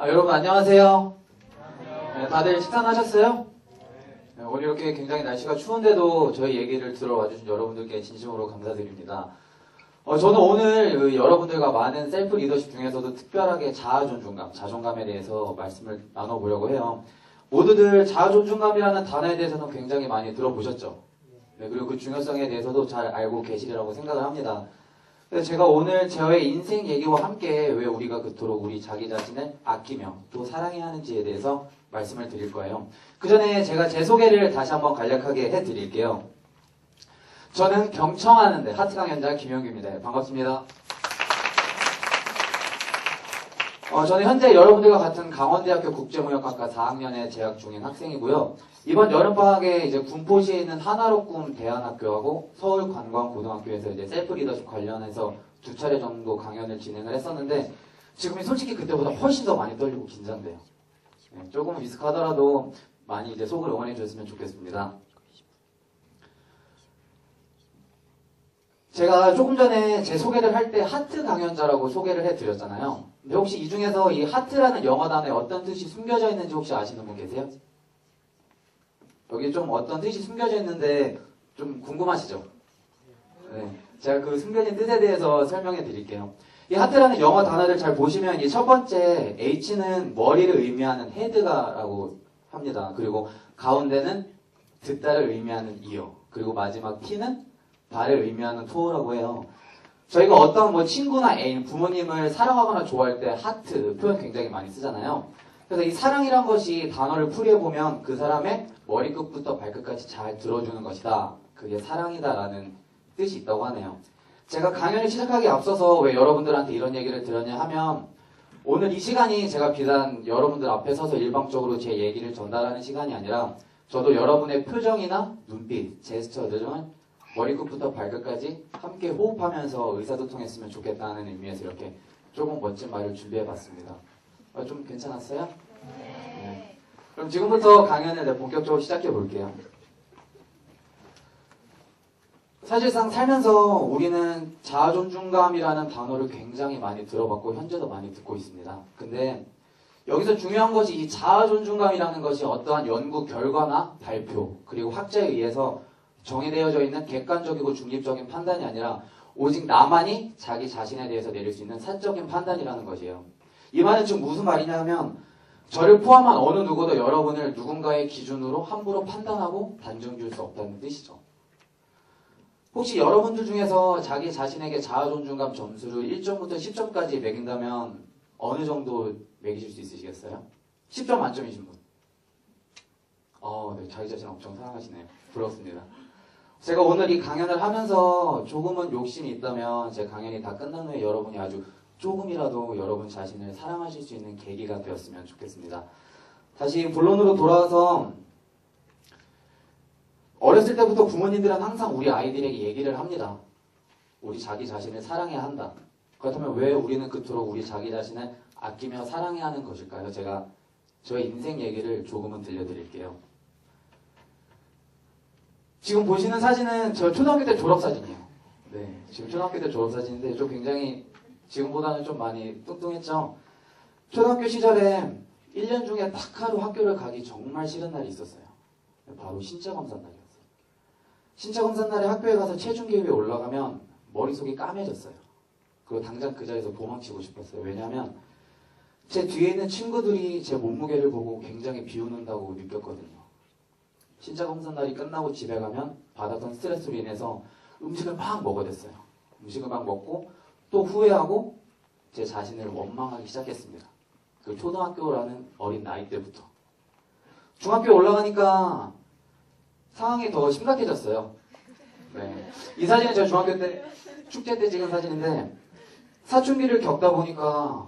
여러분 안녕하세요. 네, 다들 식사는 하셨어요? 네, 오늘 이렇게 굉장히 날씨가 추운데도 저희 얘기를 들어와 주신 여러분들께 진심으로 감사드립니다. 저는 오늘 여러분들과 많은 셀프 리더십 중에서도 특별하게 자아존중감, 자존감에 대해서 말씀을 나눠보려고 해요. 모두들 자아존중감이라는 단어에 대해서는 굉장히 많이 들어보셨죠? 네, 그리고 그 중요성에 대해서도 잘 알고 계시리라고 생각을 합니다. 그래서 제가 오늘 저의 인생 얘기와 함께 왜 우리가 그토록 우리 자기 자신을 아끼며 또 사랑해야 하는지에 대해서 말씀을 드릴 거예요. 그 전에 제가 제 소개를 다시 한번 간략하게 해드릴게요. 저는 경청하는데 하트 강연자 김영규입니다. 반갑습니다. 저는 현재 여러분들과 같은 강원대학교 국제무역학과 4학년에 재학 중인 학생이고요. 이번 여름방학에 이제 군포시에 있는 하나로꿈 대안학교하고 서울관광고등학교에서 이제 셀프 리더십 관련해서 2차례 정도 강연을 진행을 했었는데 지금이 솔직히 그때보다 훨씬 더 많이 떨리고 긴장돼요. 네, 조금은 미숙하더라도 많이 이제 속을 응원해 주셨으면 좋겠습니다. 제가 조금 전에 제 소개를 할 때 하트 강연자라고 소개를 해드렸잖아요. 근데 혹시 이 중에서 이 하트라는 영어 단어에 어떤 뜻이 숨겨져 있는지 혹시 아시는 분 계세요? 여기 좀 어떤 뜻이 숨겨져 있는데 좀 궁금하시죠? 네, 제가 그 숨겨진 뜻에 대해서 설명해 드릴게요. 이 하트라는 영어 단어를 잘 보시면 이 첫 번째 H는 머리를 의미하는 헤드가라고 합니다. 그리고 가운데는 듣다를 의미하는 이어, 그리고 마지막 T는 발을 의미하는 토어라고 해요. 저희가 어떤 친구나 애인, 부모님을 사랑하거나 좋아할 때 하트 표현 굉장히 많이 쓰잖아요. 그래서 이 사랑이란 것이 단어를 풀이해보면 그 사람의 머리끝부터 발끝까지 잘 들어주는 것이다. 그게 사랑이다라는 뜻이 있다고 하네요. 제가 강연을 시작하기 앞서서 왜 여러분들한테 이런 얘기를 드렸냐 하면 오늘 이 시간이 제가 비단 여러분들 앞에 서서 일방적으로 제 얘기를 전달하는 시간이 아니라 저도 여러분의 표정이나 눈빛, 제스처 등을 머리끝부터 발끝까지 함께 호흡하면서 의사소통했으면 좋겠다는 의미에서 이렇게 조금 멋진 말을 준비해봤습니다. 좀 괜찮았어요? 네. 그럼 지금부터 강연을 본격적으로 시작해볼게요. 사실상 살면서 우리는 자아존중감이라는 단어를 굉장히 많이 들어봤고 현재도 많이 듣고 있습니다. 근데 여기서 중요한 것이 이 자아존중감이라는 것이 어떠한 연구 결과나 발표 그리고 학자에 의해서 정의되어져 있는 객관적이고 중립적인 판단이 아니라 오직 나만이 자기 자신에 대해서 내릴 수 있는 사적인 판단이라는 것이에요. 이 말은 지금 무슨 말이냐 하면 저를 포함한 어느 누구도 여러분을 누군가의 기준으로 함부로 판단하고 단정 지을 수 없다는 뜻이죠. 혹시 여러분들 중에서 자기 자신에게 자아존중감 점수를 1점부터 10점까지 매긴다면 어느 정도 매기실 수 있으시겠어요? 10점 만점이신 분. 네, 자기 자신 엄청 사랑하시네요. 부럽습니다. 제가 오늘 이 강연을 하면서 조금은 욕심이 있다면 제 강연이 다 끝난 후에 여러분이 아주 조금이라도 여러분 자신을 사랑하실 수 있는 계기가 되었으면 좋겠습니다. 다시 본론으로 돌아와서 어렸을 때부터 부모님들은 항상 우리 아이들에게 얘기를 합니다. 우리 자기 자신을 사랑해야 한다. 그렇다면 왜 우리는 그토록 우리 자기 자신을 아끼며 사랑해야 하는 것일까요? 제가 저의 인생 얘기를 조금은 들려드릴게요. 지금 보시는 사진은 저 초등학교 때 졸업사진이에요. 네, 지금 초등학교 때 졸업사진인데 좀 굉장히 지금보다는 좀 많이 뚱뚱했죠. 초등학교 시절에 1년 중에 딱 하루 학교를 가기 정말 싫은 날이 있었어요. 바로 신체검사 날이었어요. 신체검사 날에 학교에 가서 체중계에 올라가면 머릿속이 까매졌어요. 그리고 당장 그 자리에서 도망치고 싶었어요. 왜냐하면 제 뒤에 있는 친구들이 제 몸무게를 보고 굉장히 비웃는다고 느꼈거든요. 신체검사 날이 끝나고 집에 가면 받았던 스트레스로 인해서 음식을 막 먹어댔어요. 음식을 막 먹고 또 후회하고 제 자신을 원망하기 시작했습니다. 그 초등학교라는 어린 나이 때부터. 중학교에 올라가니까 상황이 더 심각해졌어요. 네. 이 사진은 제가 중학교 때 축제 때 찍은 사진인데 사춘기를 겪다 보니까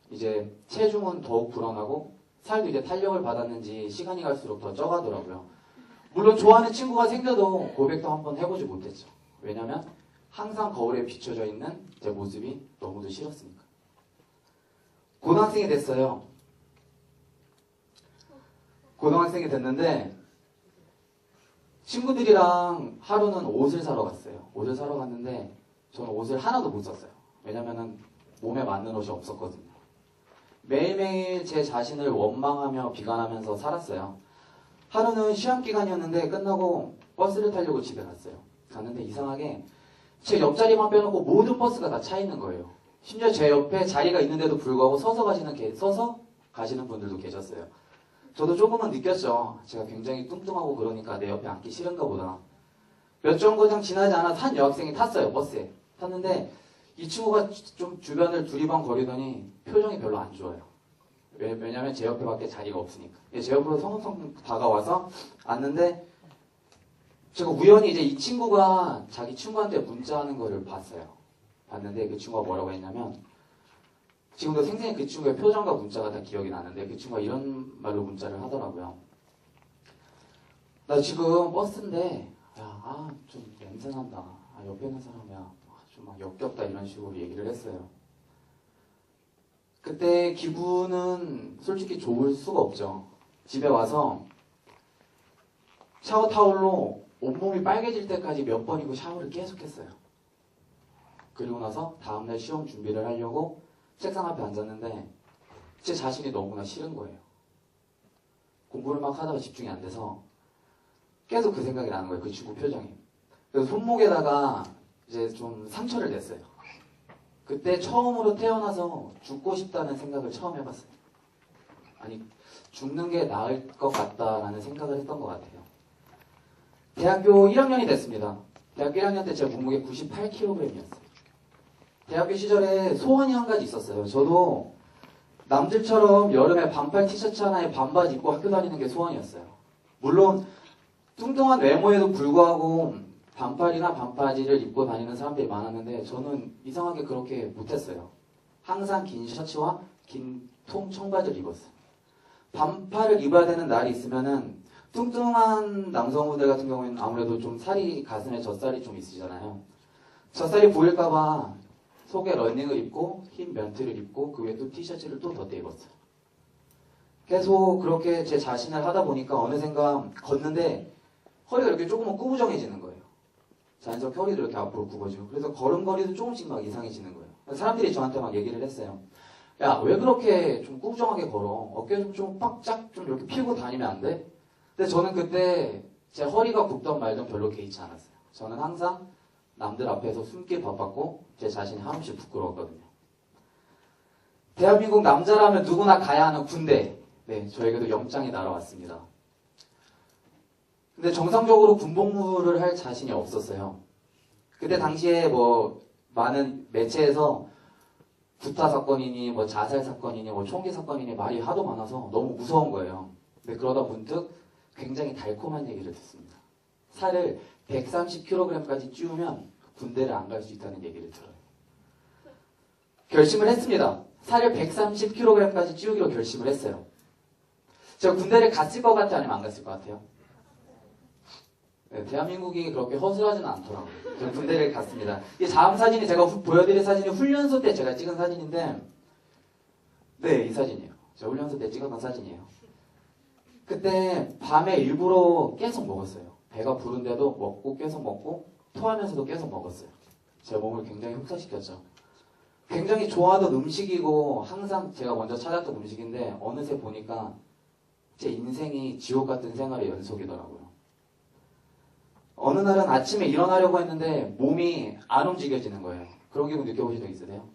이제 체중은 더욱 불어나고 살도 이제 탄력을 받았는지 시간이 갈수록 더 쪄가더라고요. 물론 좋아하는 친구가 생겨도 고백도 한번 해보지 못했죠. 왜냐면 항상 거울에 비춰져 있는 제 모습이 너무도 싫었으니까. 고등학생이 됐어요. 고등학생이 됐는데 친구들이랑 하루는 옷을 사러 갔어요. 옷을 사러 갔는데 저는 옷을 하나도 못 샀어요. 왜냐면은 몸에 맞는 옷이 없었거든요. 매일매일 제 자신을 원망하며 비관하면서 살았어요. 하루는 시험 기간이었는데 끝나고 버스를 타려고 집에 갔어요. 갔는데 이상하게 제 옆자리만 빼놓고 모든 버스가 다 차 있는 거예요. 심지어 제 옆에 자리가 있는데도 불구하고 서서 가시는 분들도 계셨어요. 저도 조금은 느꼈죠. 제가 굉장히 뚱뚱하고 그러니까 내 옆에 앉기 싫은가 보다. 몇 정거장 지나지 않아서 한 여학생이 탔어요. 버스에. 탔는데 이 친구가 좀 주변을 두리번거리더니 표정이 별로 안 좋아요. 왜냐면 제 옆에밖에 자리가 없으니까. 제 옆으로 성성성 다가와서 앉는데 제가 우연히 이제 이 친구가 자기 친구한테 문자하는 거를 봤어요. 봤는데 그 친구가 뭐라고 했냐면 지금도 생생히 그 친구의 표정과 문자가 다 기억이 나는데 그 친구가 이런 말로 문자를 하더라고요. 나 지금 버스인데 좀 냄새난다. 옆에 있는 사람이야. 좀 막 역겹다 이런 식으로 얘기를 했어요. 그때 기분은 솔직히 좋을 수가 없죠. 집에 와서 샤워 타올로 온몸이 빨개질 때까지 몇 번이고 샤워를 계속 했어요. 그리고 나서 다음날 시험 준비를 하려고 책상 앞에 앉았는데 제 자신이 너무나 싫은 거예요. 공부를 막 하다가 집중이 안 돼서 계속 그 생각이 나는 거예요. 그 친구 표정이. 그래서 손목에다가 이제 좀 상처를 냈어요. 그때 처음으로 태어나서 죽고 싶다는 생각을 처음 해봤어요. 아니, 죽는 게 나을 것 같다라는 생각을 했던 것 같아요. 대학교 1학년이 됐습니다. 대학교 1학년 때 제 몸무게 98kg이었어요. 대학교 시절에 소원이 한 가지 있었어요. 저도 남들처럼 여름에 반팔 티셔츠 하나에 반바지 입고 학교 다니는 게 소원이었어요. 물론 뚱뚱한 외모에도 불구하고 반팔이나 반바지를 입고 다니는 사람들이 많았는데 저는 이상하게 그렇게 못했어요. 항상 긴 셔츠와 긴 통 청바지를 입었어요. 반팔을 입어야 되는 날이 있으면은 뚱뚱한 남성분들 같은 경우에는 아무래도 좀 살이 가슴에 젖살이 좀 있으시잖아요. 젖살이 보일까봐 속에 러닝을 입고 흰 면티를 입고 그 위에 또 티셔츠를 또 덧대 입었어요. 계속 그렇게 제 자신을 하다 보니까 어느샌가 걷는데 허리가 이렇게 조금은 구부정해지는 거예요. 자연스럽게 허리도 이렇게 앞으로 굽어지고 그래서 걸음걸이도 조금씩 막 이상해지는 거예요. 사람들이 저한테 막 얘기를 했어요. 야, 왜 그렇게 좀 꾸부정하게 걸어? 어깨 좀 빡짝 좀 이렇게 피고 다니면 안 돼? 근데 저는 그때 제 허리가 굽던 말든 별로 개의치 않았어요. 저는 항상 남들 앞에서 숨기 바빴고 제 자신이 한없이 부끄러웠거든요. 대한민국 남자라면 누구나 가야 하는 군대. 네, 저에게도 영장이 날아왔습니다. 근데 정상적으로 군복무를 할 자신이 없었어요. 그때 당시에 뭐 많은 매체에서 구타 사건이니 뭐 자살 사건이니 뭐 총기 사건이니 말이 하도 많아서 너무 무서운 거예요. 근데 그러다 문득 굉장히 달콤한 얘기를 듣습니다. 살을 130kg까지 찌우면 군대를 안 갈 수 있다는 얘기를 들어요. 결심을 했습니다. 살을 130kg까지 찌우기로 결심을 했어요. 제가 군대를 갔을 것 같아요? 아니면 안 갔을 것 같아요? 네, 대한민국이 그렇게 허술하지는 않더라고요. 저는 군대를 갔습니다. 이 다음 사진이 제가 보여드릴 사진이 훈련소 때 제가 찍은 사진인데 네, 이 사진이에요. 제가 훈련소 때 찍었던 사진이에요. 그때 밤에 일부러 계속 먹었어요. 배가 부른데도 먹고 계속 먹고 토하면서도 계속 먹었어요. 제 몸을 굉장히 흡사시켰죠. 굉장히 좋아하던 음식이고 항상 제가 먼저 찾았던 음식인데 어느새 보니까 제 인생이 지옥 같은 생활의 연속이더라고요. 어느 날은 아침에 일어나려고 했는데 몸이 안 움직여지는 거예요. 그런 기분 느껴보신 적 있으세요?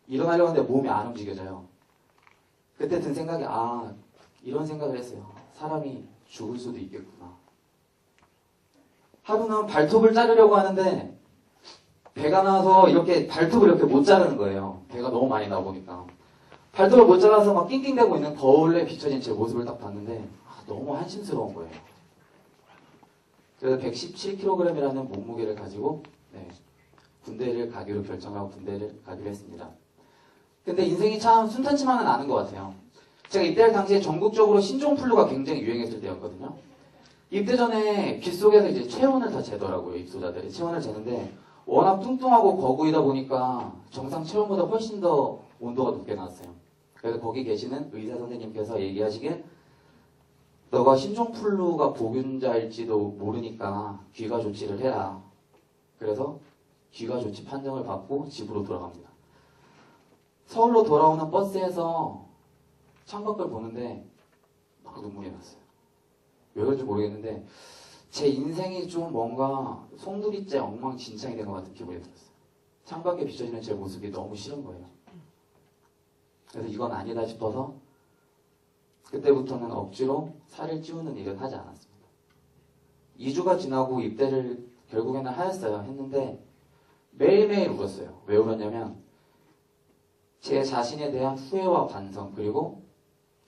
일어나려고 하는데 몸이 안 움직여져요. 그때 든 생각이 이런 생각을 했어요. 사람이 죽을 수도 있겠구나. 하루는 발톱을 자르려고 하는데 배가 나와서 이렇게 발톱을 이렇게 못 자르는 거예요. 배가 너무 많이 나보니까. 발톱을 못 잘라서 막 낑낑대고 있는 거울에 비춰진 제 모습을 딱 봤는데 너무 한심스러운 거예요. 그래서 117kg이라는 몸무게를 가지고 군대를 가기로 결정하고 군대를 가기로 했습니다. 근데 인생이 참 순탄치만은 않은 것 같아요. 제가 입대할 당시에 전국적으로 신종플루가 굉장히 유행했을 때였거든요. 입대 전에 귓속에서 이제 체온을 다 재더라고요. 입소자들이 체온을 재는데 워낙 뚱뚱하고 거구이다 보니까 정상 체온보다 훨씬 더 온도가 높게 나왔어요. 그래서 거기 계시는 의사 선생님께서 얘기하시길 너가 신종플루가 보균자일지도 모르니까 귀가 조치를 해라. 그래서 귀가 조치 판정을 받고 집으로 돌아갑니다. 서울로 돌아오는 버스에서 창밖을 보는데 막 눈물이 났어요. 왜 그런지 모르겠는데 제 인생이 좀 뭔가 송두리째 엉망진창이 된 것 같은 기분이 들었어요. 창밖에 비춰지는 제 모습이 너무 싫은 거예요. 그래서 이건 아니다 싶어서 그때부터는 억지로 살을 찌우는 일은 하지 않았습니다. 2주가 지나고 입대를 결국에는 하였어요. 했는데 매일매일 울었어요. 왜 울었냐면 제 자신에 대한 후회와 반성, 그리고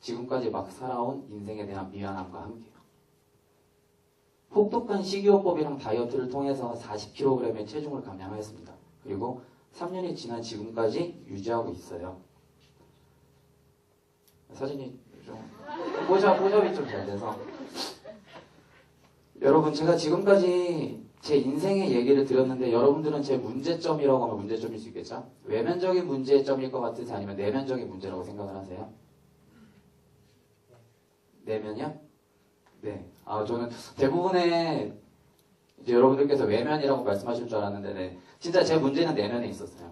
지금까지 막 살아온 인생에 대한 미안함과 함께요. 혹독한 식이요법이랑 다이어트를 통해서 40kg의 체중을 감량하였습니다. 그리고 3년이 지난 지금까지 유지하고 있어요. 사진이 좀 포샵이 좀 잘 돼서 여러분, 제가 지금까지 제 인생의 얘기를 드렸는데 여러분들은 제 문제점이라고 하면 문제점일 수 있겠죠? 외면적인 문제점일 것 같으세요? 아니면 내면적인 문제라고 생각을 하세요? 내면이요? 네. 저는 대부분의 이제 여러분들께서 외면이라고 말씀하실 줄 알았는데, 네. 진짜 제 문제는 내면에 있었어요.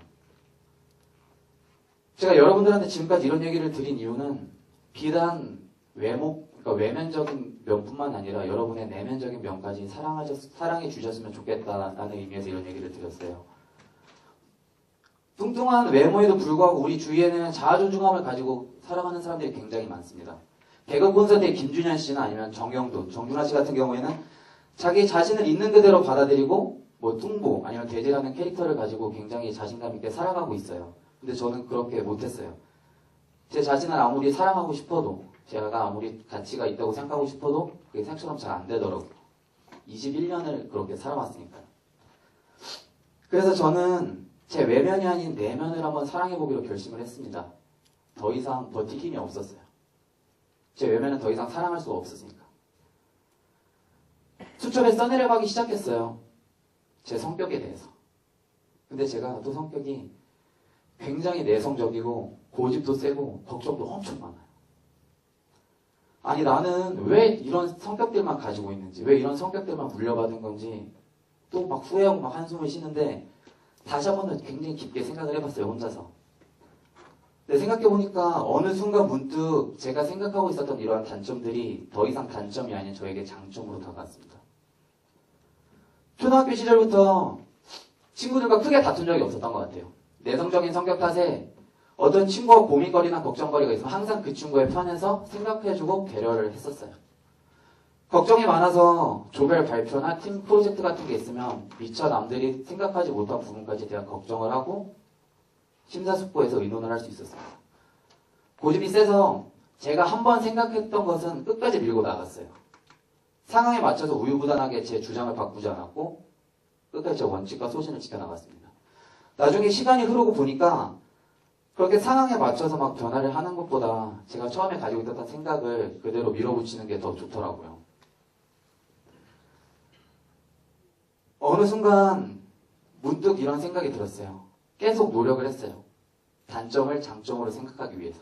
제가 여러분들한테 지금까지 이런 얘기를 드린 이유는 비단 그러니까 외면적인 면뿐만 아니라 여러분의 내면적인 면까지 사랑해 주셨으면 좋겠다라는 의미에서 이런 얘기를 드렸어요. 뚱뚱한 외모에도 불구하고 우리 주위에는 자아존중감을 가지고 살아가는 사람들이 굉장히 많습니다. 개그 콘서트의 김준현 씨나 아니면 정영돈, 정준하 씨 같은 경우에는 자기 자신을 있는 그대로 받아들이고 뭐 뚱보 아니면 돼지라는 캐릭터를 가지고 굉장히 자신감 있게 살아가고 있어요. 근데 저는 그렇게 못했어요. 제 자신을 아무리 사랑하고 싶어도, 제가 아무리 가치가 있다고 생각하고 싶어도 그게 생각처럼 잘 안 되더라고요. 21년을 그렇게 살아왔으니까요. 그래서 저는 제 외면이 아닌 내면을 한번 사랑해보기로 결심을 했습니다. 더 이상 버틸 힘이 없었어요. 제 외면은 더 이상 사랑할 수가 없었으니까. 수첩에 써내려가기 시작했어요. 제 성격에 대해서. 근데 제가 또 성격이 굉장히 내성적이고 고집도 세고 걱정도 엄청 많아요. 아니, 나는 왜 이런 성격들만 가지고 있는지, 왜 이런 성격들만 물려받은 건지 또 막 후회하고 막 한숨을 쉬는데 다시 한 번은 굉장히 깊게 생각을 해봤어요, 혼자서. 근데 생각해보니까 어느 순간 문득 제가 생각하고 있었던 이러한 단점들이 더 이상 단점이 아닌 저에게 장점으로 다가왔습니다. 초등학교 시절부터 친구들과 크게 다툰 적이 없었던 것 같아요. 내성적인 성격 탓에 어떤 친구와 고민거리나 걱정거리가 있으면 항상 그 친구의 편에서 생각해주고 배려를 했었어요. 걱정이 많아서 조별 발표나 팀 프로젝트 같은 게 있으면 미처 남들이 생각하지 못한 부분까지 대한 걱정을 하고 심사숙고해서 의논을 할 수 있었습니다. 고집이 세서 제가 한번 생각했던 것은 끝까지 밀고 나갔어요. 상황에 맞춰서 우유부단하게 제 주장을 바꾸지 않았고 끝까지 제 원칙과 소신을 지켜나갔습니다. 나중에 시간이 흐르고 보니까 그렇게 상황에 맞춰서 막 변화를 하는 것보다 제가 처음에 가지고 있었던 생각을 그대로 밀어붙이는 게 더 좋더라고요. 어느 순간 문득 이런 생각이 들었어요. 계속 노력을 했어요. 단점을 장점으로 생각하기 위해서.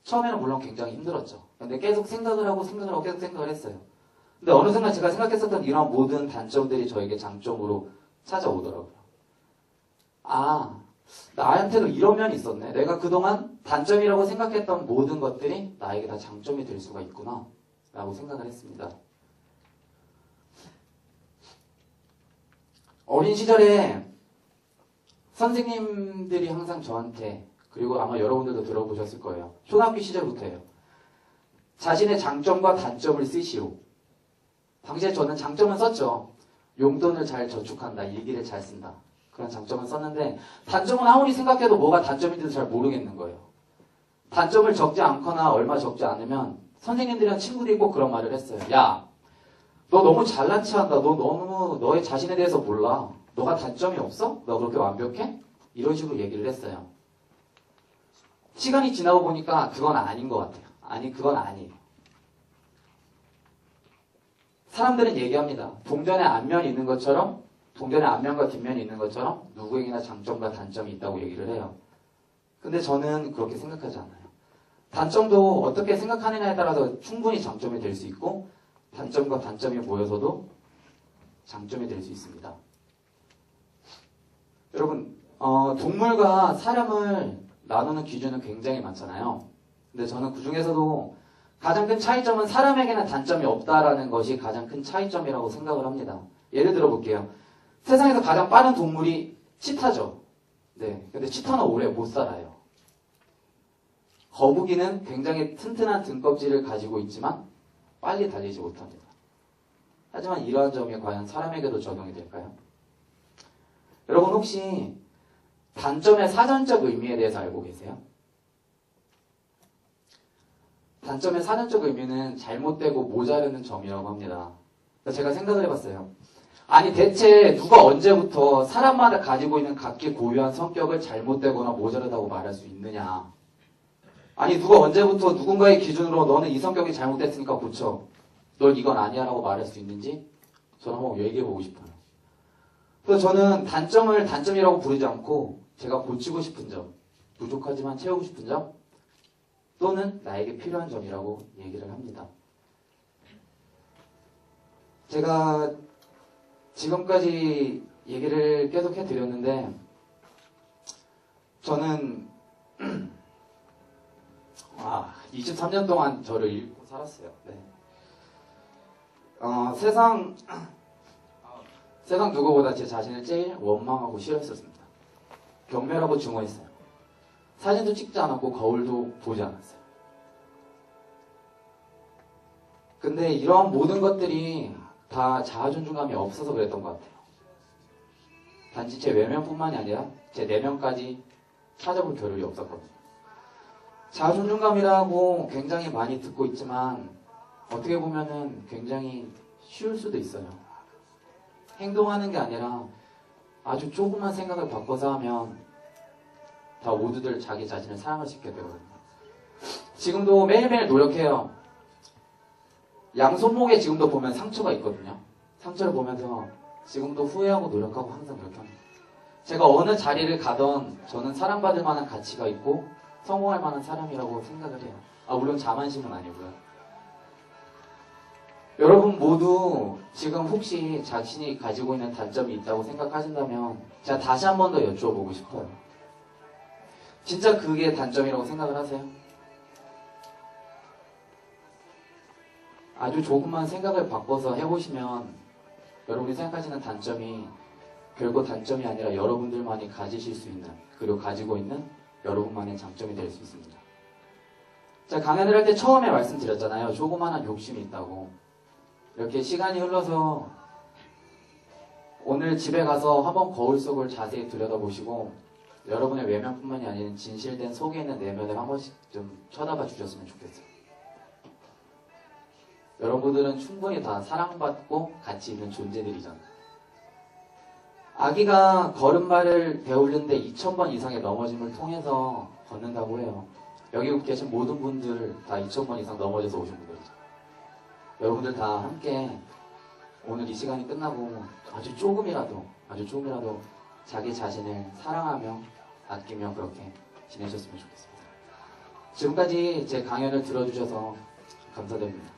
처음에는 물론 굉장히 힘들었죠. 근데 계속 생각을 하고 계속 생각을 했어요. 근데 어느 순간 제가 생각했었던 이런 모든 단점들이 저에게 장점으로 찾아오더라고요. 아, 나한테도 이런 면이 있었네. 내가 그동안 단점이라고 생각했던 모든 것들이 나에게 다 장점이 될 수가 있구나 라고 생각을 했습니다. 어린 시절에 선생님들이 항상 저한테, 그리고 아마 여러분들도 들어보셨을 거예요. 초등학교 시절부터예요. 자신의 장점과 단점을 쓰시오. 당시에 저는 장점은 썼죠. 용돈을 잘 저축한다, 일기를 잘 쓴다. 그런 장점은 썼는데 단점은 아무리 생각해도 뭐가 단점인지도 잘 모르겠는 거예요. 단점을 적지 않거나 얼마 적지 않으면 선생님들이랑 친구들이 꼭 그런 말을 했어요. 야, 너 너무 잘난 체한다. 너 너무 너의 자신에 대해서 몰라. 너가 단점이 없어? 너 그렇게 완벽해? 이런 식으로 얘기를 했어요. 시간이 지나고 보니까 그건 아닌 것 같아요. 아니, 그건 아니에요. 사람들은 얘기합니다. 동전에 앞면이 있는 것처럼, 동전에 앞면과 뒷면이 있는 것처럼 누구에게나 장점과 단점이 있다고 얘기를 해요. 근데 저는 그렇게 생각하지 않아요. 단점도 어떻게 생각하느냐에 따라서 충분히 장점이 될 수 있고 단점과 단점이 모여서도 장점이 될 수 있습니다. 여러분, 동물과 사람을 나누는 기준은 굉장히 많잖아요. 근데 저는 그 중에서도 가장 큰 차이점은 사람에게는 단점이 없다라는 것이 가장 큰 차이점이라고 생각을 합니다. 예를 들어 볼게요. 세상에서 가장 빠른 동물이 치타죠. 네, 근데 치타는 오래 못 살아요. 거북이는 굉장히 튼튼한 등껍질을 가지고 있지만 빨리 달리지 못합니다. 하지만 이러한 점이 과연 사람에게도 적용이 될까요? 여러분 혹시 단점의 사전적 의미에 대해서 알고 계세요? 단점의 사전적 의미는 잘못되고 모자르는 점이라고 합니다. 제가 생각을 해봤어요. 아니 대체 누가 언제부터 사람마다 가지고 있는 각기 고유한 성격을 잘못되거나 모자르다고 말할 수 있느냐. 아니 누가 언제부터 누군가의 기준으로 너는 이 성격이 잘못됐으니까 고쳐. 널 이건 아니야 라고 말할 수 있는지 저는 한번 얘기해보고 싶어요. 그래서 저는 단점을 단점이라고 부르지 않고 제가 고치고 싶은 점, 부족하지만 채우고 싶은 점, 또는 나에게 필요한 점이라고 얘기를 합니다. 제가 지금까지 얘기를 계속 해드렸는데 저는 23년 동안 저를 잃고 살았어요. 네. 세상 누구보다 제 자신을 제일 원망하고 싫어했었습니다. 경멸하고 증오했어요. 사진도 찍지 않았고 거울도 보지 않았어요. 근데 이러한 모든 것들이 다 자아존중감이 없어서 그랬던 것 같아요. 단지 제 외면뿐만이 아니라 제 내면까지 찾아볼 겨를이 없었거든요. 자아존중감이라고 굉장히 많이 듣고 있지만 어떻게 보면은 굉장히 쉬울 수도 있어요. 행동하는 게 아니라 아주 조그만 생각을 바꿔서 하면 다 모두들 자기 자신을 사랑할 수 있게 되거든요. 지금도 매일매일 노력해요. 양손목에 지금도 보면 상처가 있거든요. 상처를 보면서 지금도 후회하고 노력하고 항상 그렇게 합니다. 제가 어느 자리를 가던 저는 사랑받을 만한 가치가 있고 성공할 만한 사람이라고 생각을 해요. 물론 자만심은 아니고요. 여러분 모두 지금 혹시 자신이 가지고 있는 단점이 있다고 생각하신다면 제가 다시 한 번 더 여쭤보고 싶어요. 진짜 그게 단점이라고 생각을 하세요? 아주 조금만 생각을 바꿔서 해보시면 여러분이 생각하시는 단점이 결국 단점이 아니라 여러분들만이 가지실 수 있는, 그리고 가지고 있는 여러분만의 장점이 될 수 있습니다. 자, 강연을 할 때 처음에 말씀드렸잖아요. 조그만한 욕심이 있다고. 이렇게 시간이 흘러서 오늘 집에 가서 한번 거울 속을 자세히 들여다보시고 여러분의 외면뿐만이 아닌 진실된 속에 있는 내면을 한 번씩 좀 쳐다봐 주셨으면 좋겠어요. 여러분들은 충분히 다 사랑받고 가치 있는 존재들이잖아요. 아기가 걸음발을 배우는데 2000번 이상의 넘어짐을 통해서 걷는다고 해요. 여기 계신 모든 분들 다 2000번 이상 넘어져서 오신 분들이죠. 여러분들 다 함께 오늘 이 시간이 끝나고 아주 조금이라도 자기 자신을 사랑하며 아끼며 그렇게 지내셨으면 좋겠습니다. 지금까지 제 강연을 들어주셔서 감사드립니다.